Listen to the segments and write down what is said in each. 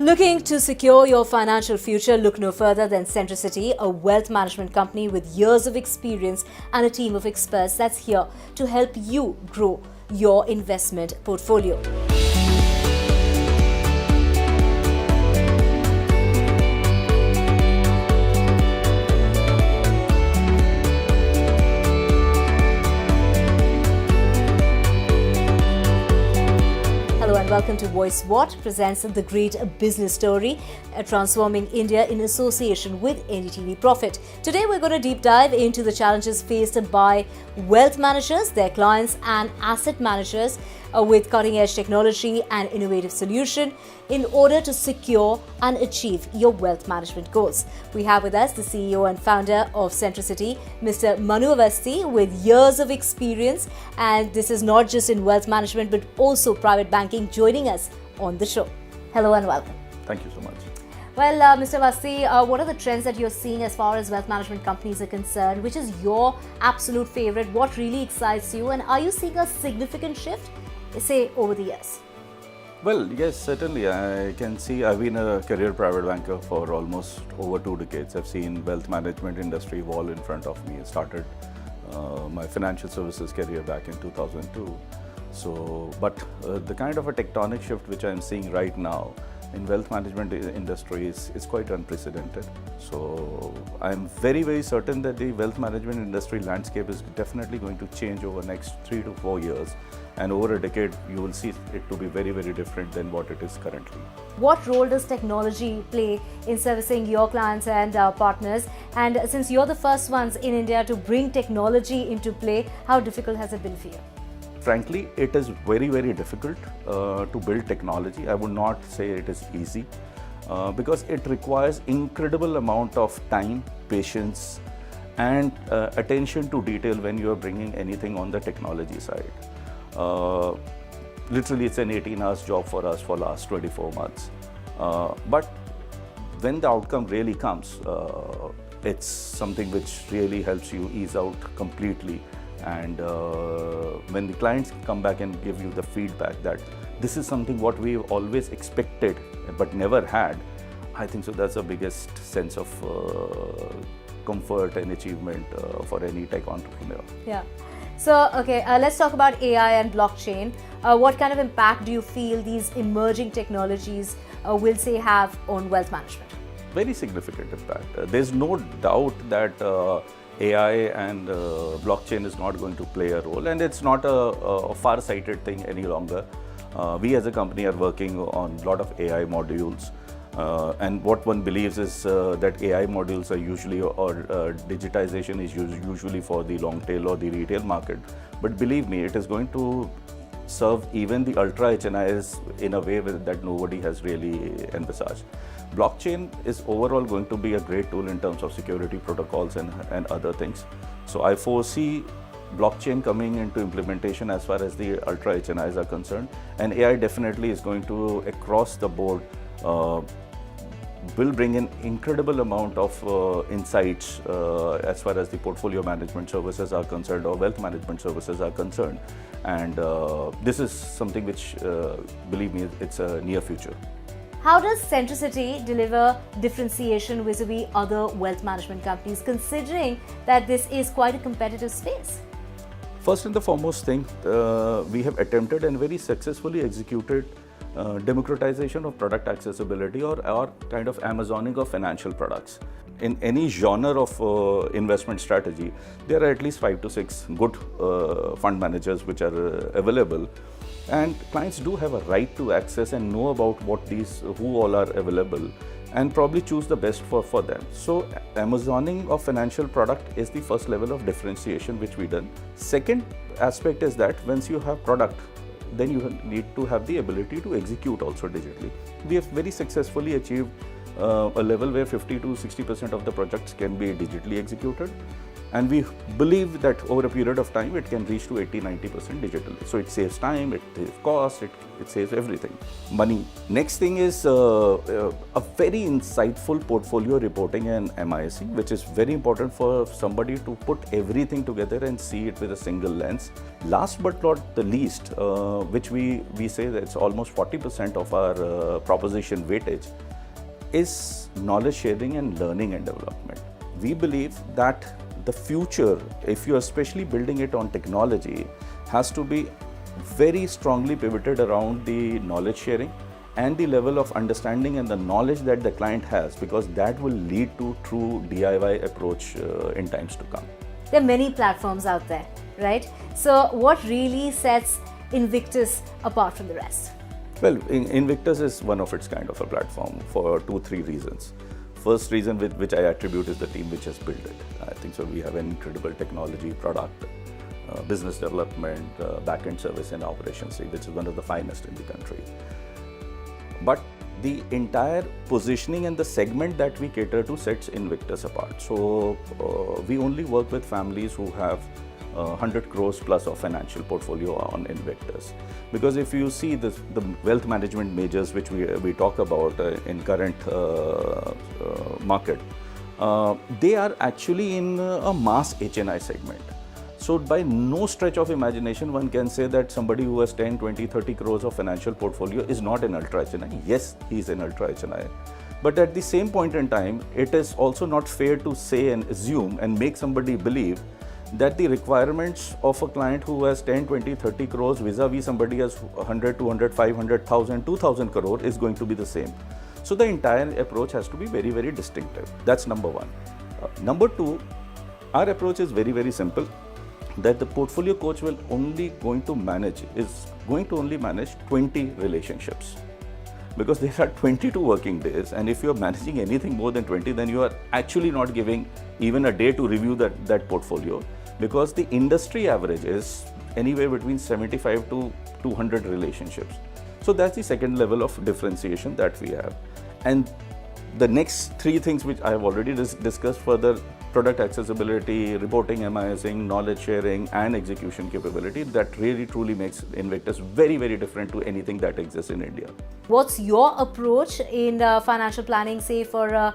Looking to secure your financial future, look no further than Centricity, a wealth management company with years of experience and a team of experts that's here to help you grow your investment portfolio. Hello and welcome to Voice What presents the great business story, transforming India in association with NDTV Profit. Today we're going to deep dive into the challenges faced by wealth managers, their clients and asset managers with cutting-edge technology and innovative solution in order to secure and achieve your wealth management goals. We have with us the CEO and founder of Centricity, Mr. Manu Awasthi, with years of experience, and this is not just in wealth management but also private banking, joining us on the show. Hello and welcome. Thank you so much. Well, Mr. Awasthi, what are the trends that you're seeing as far as wealth management companies are concerned? Which is your absolute favorite? What really excites you? And are you seeing a significant shift, say, over the years? Well, yes, certainly. I can see I've been a career private banker for almost over 2 decades. I've seen wealth management industry evolve in front of me. I started my financial services career back in 2002. But the kind of a tectonic shift which I'm seeing right now in wealth management industry is quite unprecedented. So I'm very, very certain that the wealth management industry landscape is definitely going to change over the next 3 to 4 years. And over a decade, you will see it to be very, very different than what it is currently. What role does technology play in servicing your clients and partners? And since you're the first ones in India to bring technology into play, how difficult has it been for you? Frankly, it is very, very difficult to build technology. I would not say it is easy because it requires incredible amount of time, patience, and attention to detail when you are bringing anything on the technology side. Literally, it's an 18 hours job for us for last 24 months. But when the outcome really comes, it's something which really helps you ease out completely. And when the clients come back and give you the feedback that this is something what we've always expected but never had, I think so that's the biggest sense of comfort and achievement for any tech entrepreneur. Yeah. So, okay, let's talk about AI and blockchain. What kind of impact do you feel these emerging technologies will say have on wealth management? Very significant impact. There's no doubt that AI and blockchain is not going to play a role, and it's not a far-sighted thing any longer. We as a company are working on a lot of AI modules. And what one believes is that AI modules are usually, or digitization is usually for the long tail or the retail market. But believe me, it is going to serve even the ultra HNIs in a way that nobody has really envisaged. Blockchain is overall going to be a great tool in terms of security protocols and other things. So I foresee blockchain coming into implementation as far as the ultra HNIs are concerned. And AI definitely is going to, across the board, will bring in incredible amount of insights as far as the portfolio management services are concerned or wealth management services are concerned. And this is something which, believe me, it's a near future. How does Centricity deliver differentiation vis-a-vis other wealth management companies, considering that this is quite a competitive space? First and the foremost thing, we have attempted and very successfully executed democratization of product accessibility or kind of Amazoning of financial products. In any genre of investment strategy, there are at least 5 to 6 good fund managers which are available. And clients do have a right to access and know about who all are available and probably choose the best for them. So Amazoning of financial product is the first level of differentiation which we done. Second aspect is that once you have product, then you need to have the ability to execute also digitally. We have very successfully achieved a level where 50 to 60% of the projects can be digitally executed. And we believe that over a period of time, it can reach to 80-90% digitally. So it saves time, it saves cost, it saves everything. Money. Next thing is a very insightful portfolio reporting and MIC, which is very important for somebody to put everything together and see it with a single lens. Last but not the least, which we say that it's almost 40% of our proposition weightage, is knowledge sharing and learning and development. We believe that the future, if you're especially building it on technology, has to be very strongly pivoted around the knowledge sharing and the level of understanding and the knowledge that the client has, because that will lead to true DIY approach in times to come. There are many platforms out there, right? So what really sets Invictus apart from the rest? Well, Invictus is one of its kind of a platform for 2-3 reasons. First reason which I attribute is the team which has built it. I think so we have an incredible technology, product, business development, back-end service and operations team, which is one of the finest in the country. But the entire positioning and the segment that we cater to sets Invictus apart. So we only work with families who have 100 crores plus of financial portfolio on Invictus. Because if you see the wealth management majors which we talk about in current market, they are actually in a mass HNI segment. So by no stretch of imagination one can say that somebody who has 10, 20, 30 crores of financial portfolio is not an ultra HNI. Yes, he is an ultra HNI. But at the same point in time, it is also not fair to say and assume and make somebody believe that the requirements of a client who has 10, 20, 30 crores vis-a-vis somebody has 100, 200, 500,000, 2,000 crore is going to be the same. So the entire approach has to be very, very distinctive. That's number one. Number two, our approach is very, very simple, that the portfolio coach is going to manage 20 relationships. Because there are 22 working days, and if you are managing anything more than 20, then you are actually not giving even a day to review that portfolio, because the industry average is anywhere between 75 to 200 relationships. So that's the second level of differentiation that we have. And the next three things which I have already discussed further: product accessibility, reporting, MISing, knowledge sharing and execution capability, that really truly makes Invictus very, very different to anything that exists in India. What's your approach in financial planning, say for a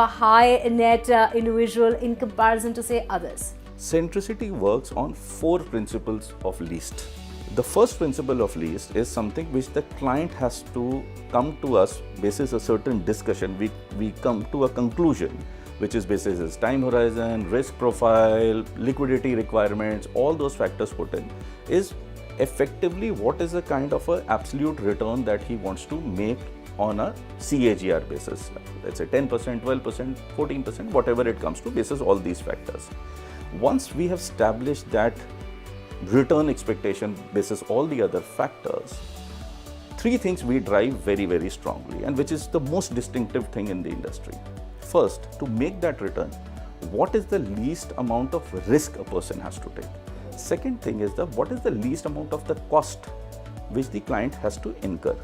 high net individual in comparison to say others? Centricity works on 4 principles of least. The first principle of least is something which the client has to come to us basis a certain discussion. We come to a conclusion, which is basis his time horizon, risk profile, liquidity requirements, all those factors put in, is effectively what is the kind of a absolute return that he wants to make on a CAGR basis. Let's say 10%, 12%, 14%, whatever it comes to, basis all these factors. Once we have established that return expectation basis all the other factors, 3 things we drive very, very strongly, and which is the most distinctive thing in the industry. First, to make that return, what is the least amount of risk a person has to take? Second thing is what is the least amount of the cost which the client has to incur?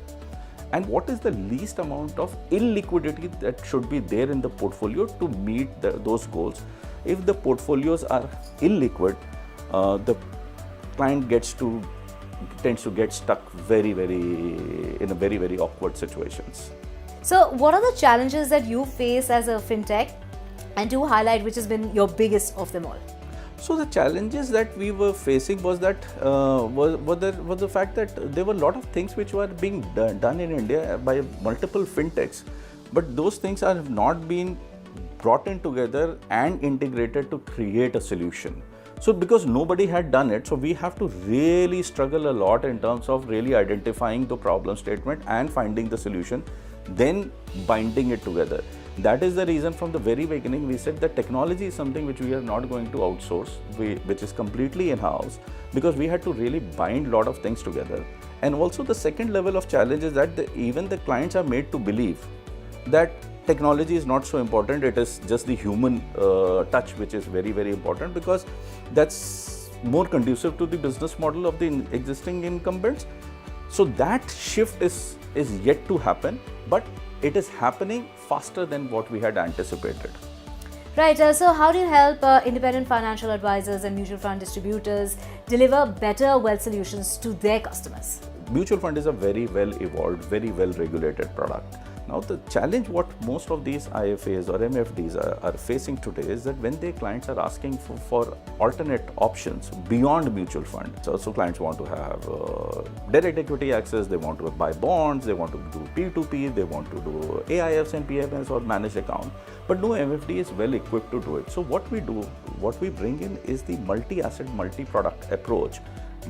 And what is the least amount of illiquidity that should be there in the portfolio to meet those goals? If the portfolios are illiquid, the client tends to get stuck in a very, very awkward situations. So what are the challenges that you face as a fintech, and to highlight which has been your biggest of them all? So the challenges that we were facing was that was the fact that there were a lot of things which were being done in India by multiple fintechs, but those things have not been brought in together and integrated to create a solution. So because nobody had done it, so we have to really struggle a lot in terms of really identifying the problem statement and finding the solution, then binding it together. That is the reason from the very beginning we said that technology is something which we are not going to outsource, which is completely in-house, because we had to really bind a lot of things together. And also the second level of challenge is that even the clients are made to believe that technology is not so important, it is just the human touch which is very, very important, because that's more conducive to the business model of the existing incumbents. So that shift is yet to happen, but it is happening faster than what we had anticipated. Right, so how do you help independent financial advisors and mutual fund distributors deliver better wealth solutions to their customers? Mutual fund is a very well evolved, very well regulated product. Now the challenge what most of these IFAs or MFDs are facing today is that when their clients are asking for alternate options beyond mutual fund, so clients want to have direct equity access, they want to buy bonds, they want to do P2P, they want to do AIFs and PMS or managed account, but no MFD is well equipped to do it. So what we do, what we bring in is the multi-asset, multi-product approach,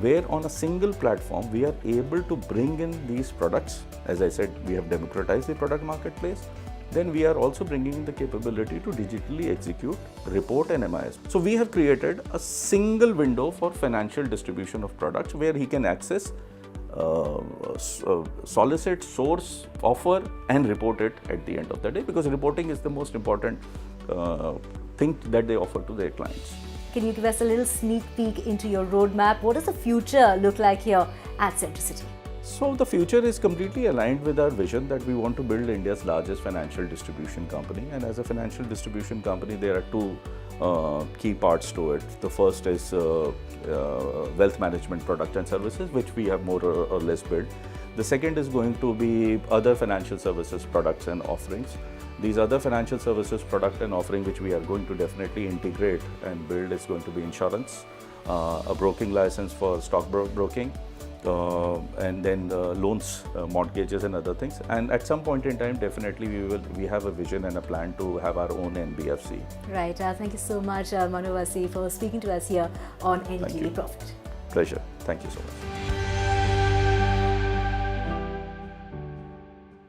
where on a single platform we are able to bring in these products. As I said, we have democratized the product marketplace. Then we are also bringing in the capability to digitally execute, report and MIS. So we have created a single window for financial distribution of products where he can access, solicit, source, offer and report it at the end of the day, because reporting is the most important thing that they offer to their clients. Can you give us a little sneak peek into your roadmap? What does the future look like here at Centricity? So the future is completely aligned with our vision that we want to build India's largest financial distribution company. And as a financial distribution company, there are two key parts to it. The first is wealth management product and services, which we have more or less built. The second is going to be other financial services products and offerings. These other financial services product and offering which we are going to definitely integrate and build is going to be insurance, a broking license for stock broking, and then loans, mortgages and other things. And at some point in time, definitely we have a vision and a plan to have our own NBFC. Right. Thank you so much, Manu Vasi, for speaking to us here on NDTV Profit. Pleasure. Thank you so much.